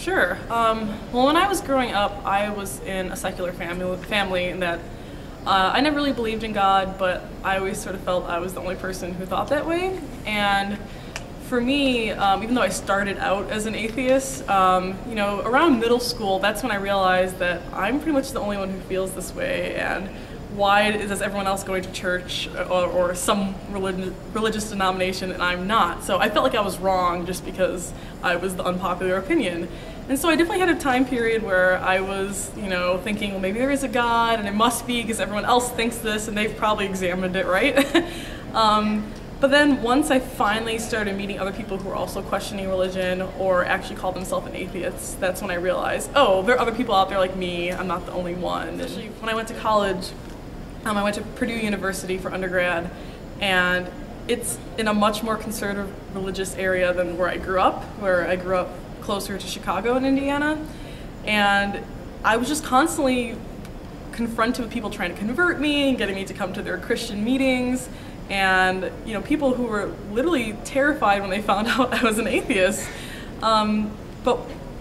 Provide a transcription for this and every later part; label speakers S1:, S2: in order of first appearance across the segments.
S1: Sure. Well, when I was growing up, I was in a secular family in that I never really believed in God, but I always sort of felt I was the only person who thought that way. And for me, even though I started out as an atheist, around middle school, that's when I realized that I'm pretty much the only one who feels this way. And why is everyone else going to church or some religious denomination and I'm not? So I felt like I was wrong just because I was the unpopular opinion. And so I definitely had a time period where I was, thinking, well, maybe there is a God and it must be because everyone else thinks this and they've probably examined it, right? But then once I finally started meeting other people who were also questioning religion or actually called themselves an atheist, that's when I realized, oh, there are other people out there like me, I'm not the only one. Especially when I went to college, I went to Purdue University for undergrad, and it's in a much more conservative religious area than where I grew up closer to Chicago in Indiana. And I was just constantly confronted with people trying to convert me and getting me to come to their Christian meetings, and people who were literally terrified when they found out I was an atheist. But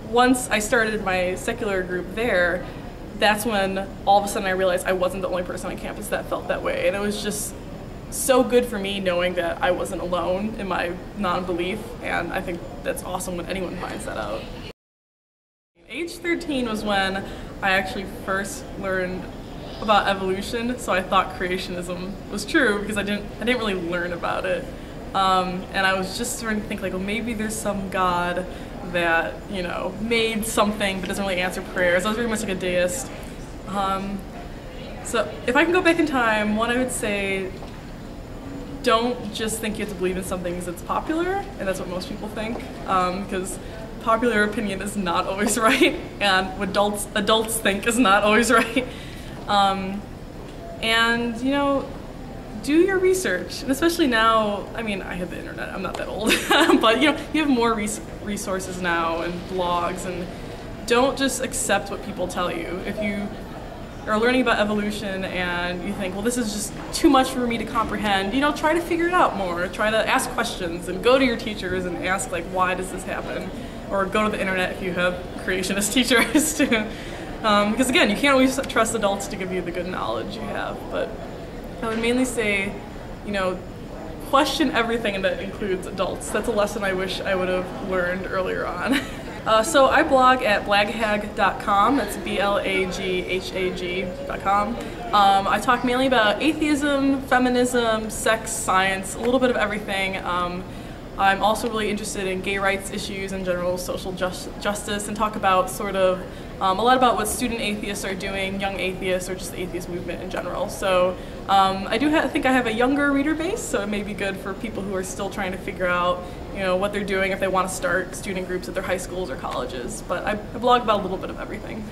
S1: once I started my secular group there, that's when all of a sudden I realized I wasn't the only person on campus that felt that way. And it was just so good for me knowing that I wasn't alone in my non-belief, and I think that's awesome when anyone finds that out. Age 13 was when I actually first learned about evolution, so I thought creationism was true because I didn't really learn about it. And I was just starting to think like, well, maybe there's some God that, made something but doesn't really answer prayers. I was very much like a deist. So if I can go back in time, one, I would say, don't just think you have to believe in something because it's popular, and that's what most people think, because popular opinion is not always right, and what adults think is not always right. And do your research, and especially now, I mean, I have the internet, I'm not that old, but you have more resources now and blogs, and don't just accept what people tell you. If you are learning about evolution and you think, well, this is just too much for me to comprehend, try to figure it out more. Try to ask questions and go to your teachers and ask, like, why does this happen? Or go to the internet if you have creationist teachers too. Because again, you can't always trust adults to give you the good knowledge you have, but I would mainly say, question everything, and that includes adults. That's a lesson I wish I would have learned earlier on. So I blog at blaghag.com, that's blaghag.com. I talk mainly about atheism, feminism, sex, science, a little bit of everything. I'm also really interested in gay rights issues and general social justice, and talk about a lot about what student atheists are doing, young atheists, or just the atheist movement in general. So I do think I have a younger reader base, so it may be good for people who are still trying to figure out what they're doing if they want to start student groups at their high schools or colleges. But I blog about a little bit of everything.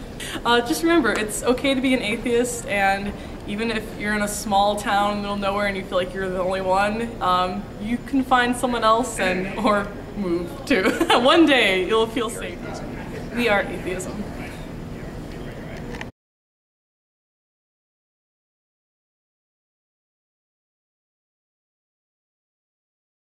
S1: Just remember, it's okay to be an atheist, and even if you're in a small town in the middle of nowhere and you feel like you're the only one, you can find someone else or move too. One day you'll feel safe. We are atheism.